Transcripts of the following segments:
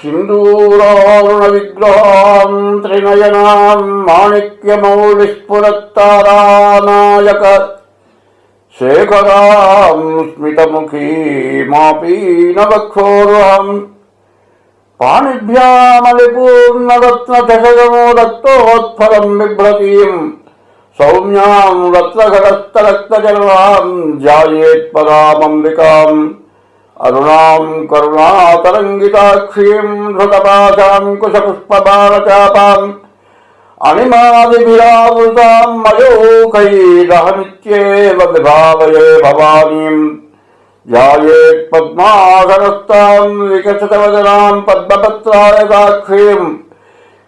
सिन्दूरारुणविग्रहां त्रिनयनां माणिक्यमौलिस्फुरत्तारानायक शेखरां स्मितमुखीमापीनवक्षोरुहं पाणिभ्यामलिपूर्णरत्नचषकमो रक्तोत्फलं बिभ्रतीं सौम्यां रत्नघटस्थरक्तजर्वां ध्यायेत्परामम्बिकाम् अरुणां करुणातरङ्गिताक्षीं धृतपाशां कुशपुष्पबाणचापाम् अणिमादिभिरावृतां मयूखैरहमित्येव विभावये भवानीं ध्यायेत् पद्मासनस्तां विकसितवदनां पद्मपत्रायताक्षीं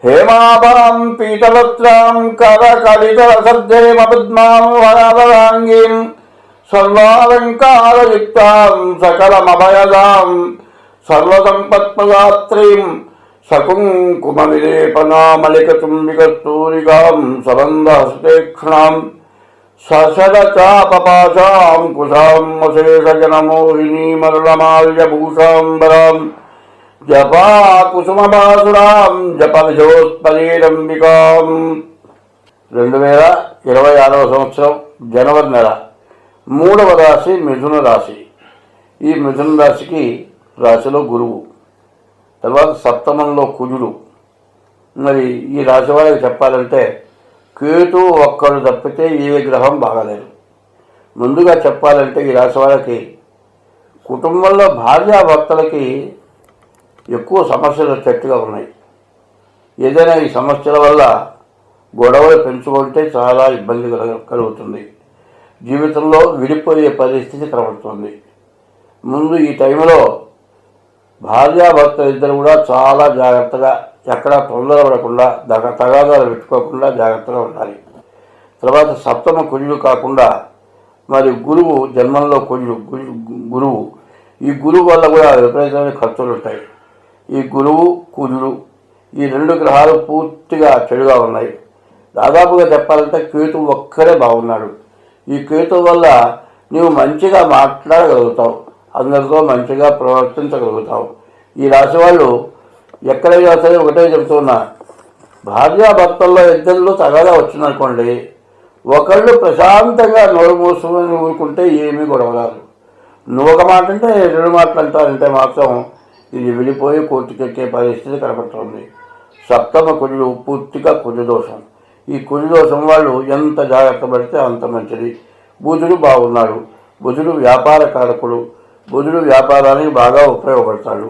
हेमाभां पीतवस्त्रां करकलितरसद्धेमपद्मां वरावराङ्गीं सर्वालङ्कारयुक्तां सकलमभयदां सर्वसम्पत्प्रदात्रीं सकुङ्कुमविलेपनामलिकचुम्बिकस्तूरिकां सबन्धहस्तेक्षणां सशरचापपाशां कुशां अशेषजनमोहिनीमरुलमाल्यभूषाम्बरां जपाकुसुमबासुरां जपविजोत्पलीरम्बिकां 2026వ సంవత్సరం జనవరి నెల 3వ రాశి మిథున రాశి. ఈ మిథున రాశికి రాశిలో గురువు, తర్వాత సప్తమంలో కుజుడు. మరి ఈ రాశి వారికి చెప్పాలంటే కేతు ఒక్కడు తప్పితే ఏ గ్రహం బాగాలేదు. ముందుగా చెప్పాలంటే ఈ రాశి వారికి కుటుంబంలో భార్యాభర్తలకి ఎక్కువ సమస్యలు వచ్చేట్టుగా ఉన్నాయి. ఏదైనా ఈ సమస్యల వల్ల గొడవలు పెంచుకుంటే చాలా ఇబ్బంది కలుగుతుంది. జీవితంలో విడిపోయే పరిస్థితి కనబడుతుంది. ముందు ఈ టైంలో భార్యాభర్తలు ఇద్దరు కూడా చాలా జాగ్రత్తగా, ఎక్కడా తొందరపడకుండా, తగాదాలు పెట్టుకోకుండా జాగ్రత్తగా ఉండాలి. తర్వాత సప్తమ కుజుడు కాకుండా మరి గురువు, జన్మంలో గురువు, ఈ గురువు వల్ల కూడా విపరీతమైన ఖర్చులు ఉంటాయి. ఈ గురువు కుజుడు ఈ 2 గ్రహాలు పూర్తిగా చెడుగా ఉన్నాయి. దాదాపుగా చెప్పాలంటే కేతు ఒక్కడే బాగున్నాడు. ఈ కేతు వల్ల నీవు మంచిగా మాట్లాడగలుగుతావు, అందరితో మంచిగా ప్రవర్తించగలుగుతావు. ఈ రాశి వాళ్ళు ఎక్కడైనా సరే ఒకటే చెబుతున్నా, భార్యాభర్తల్లో ఇద్దరిలో తగాదా వచ్చిందనుకోండి, ఒకళ్ళు ప్రశాంతంగా నోరు మూసుకొని ఊరుకుంటే ఏమీ గొడవరాదు. నువ్వు ఒక మాట అంటే 2 మాటలు అంటారంటే మాత్రం ఇది విడిపోయి కోర్టుకెక్కే పరిస్థితి కనబడుతుంది. సప్తమ కుజుడు పూర్తిగా కుజదోషం. ఈ కుజదోషం వాళ్ళు ఎంత జాగ్రత్త పడితే అంత మంచిది. బుధుడు బాగున్నాడు. బుధుడు వ్యాపార కారకుడు. బుధుడు వ్యాపారానికి బాగా ఉపయోగపడతాడు.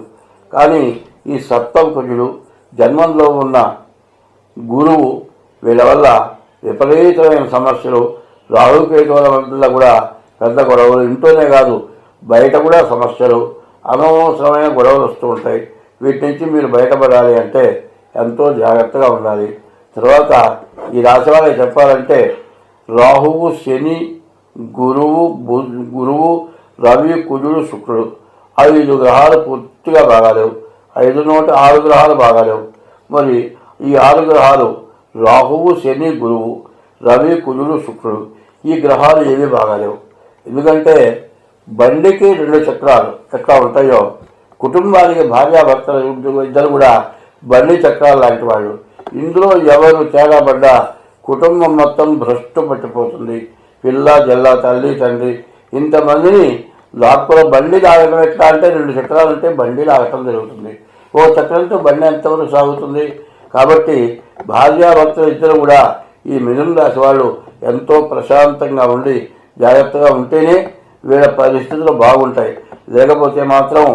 కానీ ఈ సప్తమ కుజుడు, జన్మంలో ఉన్న గురువు, వీళ్ళ వల్ల విపరీతమైన సమస్యలు, రాహుకేతువుల వల్ల కూడా పెద్ద గొడవలు, ఇంట్లోనే కాదు బయట కూడా సమస్యలు, అనవసరమైన గొడవలు వస్తూ ఉంటాయి. వీటి నుంచి మీరు బయటపడాలి అంటే ఎంతో జాగ్రత్తగా ఉండాలి. తర్వాత ఈ రాశి వాళ్ళకి చెప్పాలంటే రాహువు, శని, గురువు, రవి, కుజుడు, శుక్రుడు 5 గ్రహాలు పూర్తిగా బాగాలేవు. 5 నుండి 6 గ్రహాలు బాగాలేవు. మరి ఈ 6 గ్రహాలు రాహువు, శని, గురువు, రవి, కుజుడు, శుక్రుడు ఈ గ్రహాలు ఏవి బాగాలేవు. ఎందుకంటే బండికి 2 చక్రాలు ఎట్లా ఉంటాయో, కుటుంబానికి భార్యాభర్తలు ఇద్దరు కూడా బండి చక్రాలు లాంటి వాళ్ళు. ఇందులో ఎవరు తేడా పడ్డా కుటుంబం మొత్తం భ్రష్టు పట్టిపోతుంది. పిల్ల జల్ల, తల్లి తండ్రి ఇంతమందిని లాక్కుల బండి లాగటం ఎట్లా అంటే 2 చక్రాలు ఉంటే బండి లాగటం జరుగుతుంది. ఓ చక్రంతో బండి ఎంతవరకు సాగుతుంది. కాబట్టి భార్యాభర్తలు ఇద్దరు కూడా ఈ మిథున రాశి వాళ్ళు ఎంతో ప్రశాంతంగా ఉండి జాగ్రత్తగా ఉంటేనే వీళ్ళ పరిస్థితులు బాగుంటాయి. లేకపోతే మాత్రం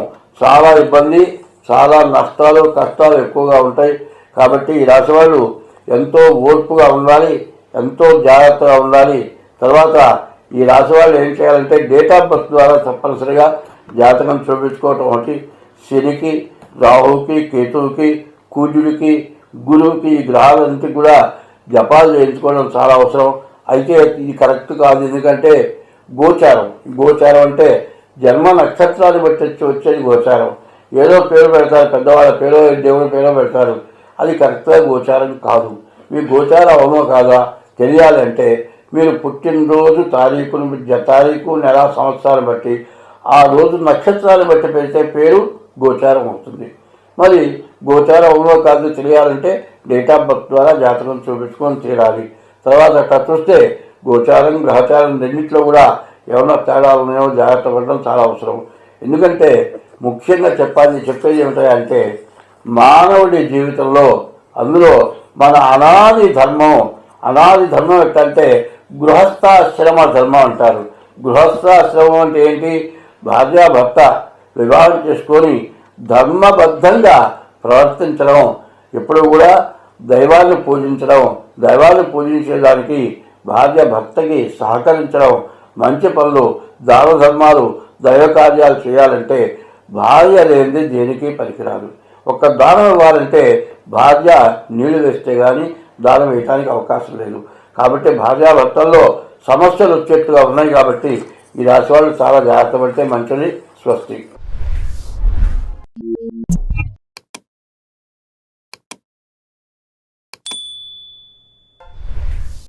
చాలా ఇబ్బంది, చాలా నష్టాలు, కష్టాలు ఎక్కువగా ఉంటాయి. కాబట్టి ఈ రాశి వాళ్ళు ఎంతో ఓర్పుగా ఉండాలి, ఎంతో జాగ్రత్తగా ఉండాలి. తర్వాత ఈ రాశి వాళ్ళు ఏం చేయాలంటే డేట్ ఆఫ్ బర్త్ ద్వారా తప్పనిసరిగా జాతకం చూపించుకోవటం ఒకటి. శనికి, రాహుకి, కేతువుకి, కుజుడికి, గురువుకి ఈ గ్రహాలన్నింటికి కూడా జపాలు చేయించుకోవడం చాలా అవసరం. అయితే ఇది కరెక్ట్ కాదు. ఎందుకంటే గోచారం అంటే జన్మ నక్షత్రాన్ని బట్టి వచ్చేది గోచారం. ఏదో పేరు పెడతారు, పెద్దవాళ్ళ పేరో దేవుడి పేరో పెడతారు. అది కరెక్ట్గా గోచారం కాదు. మీ గోచారం అవునో కాదా తెలియాలంటే మీరు పుట్టినరోజు తారీఖు, నెల, సంవత్సరాలు బట్టి ఆ రోజు నక్షత్రాలు బట్టి పెడితే పేరు గోచారం అవుతుంది. మరి గోచార అవునో కాదు తెలియాలంటే డేట్ ఆఫ్ బర్త్ ద్వారా జాతకం చూపించుకొని తీరాలి. తర్వాత అట్లా చూస్తే గోచారం గ్రహచారం రెండింటిలో కూడా ఏమైనా తేడాలు ఉన్నాయో జాగ్రత్త పడడం చాలా అవసరం. ఎందుకంటే ముఖ్యంగా చెప్పేది ఏమిటంటే మానవుడి జీవితంలో అందులో మన అనాది ధర్మం ఎట్టంటే గృహస్థాశ్రమ ధర్మం అంటారు. గృహస్థాశ్రమం అంటే ఏంటి? భార్యాభర్త వివాహం చేసుకొని ధర్మబద్ధంగా ప్రవర్తించడం, ఎప్పుడు కూడా దైవాన్ని పూజించేదానికి భార్య భర్తకి సహకరించడం, మంచి పనులు దాన ధర్మాలు దైవ కార్యాలు చేయాలంటే భార్య లేనిది దేనికి పనికిరాదు. ఒక్క దానం ఇవ్వాలంటే భార్య నీళ్లు వేస్తే కానీ దానం వేయడానికి అవకాశం లేదు. కాబట్టి భార్యాభర్తల్లో సమస్యలు వచ్చేట్టుగా ఉన్నాయి. కాబట్టి ఈ రాశి వాళ్ళు చాలా జాగ్రత్త పడితే మంచిది. స్వస్తి.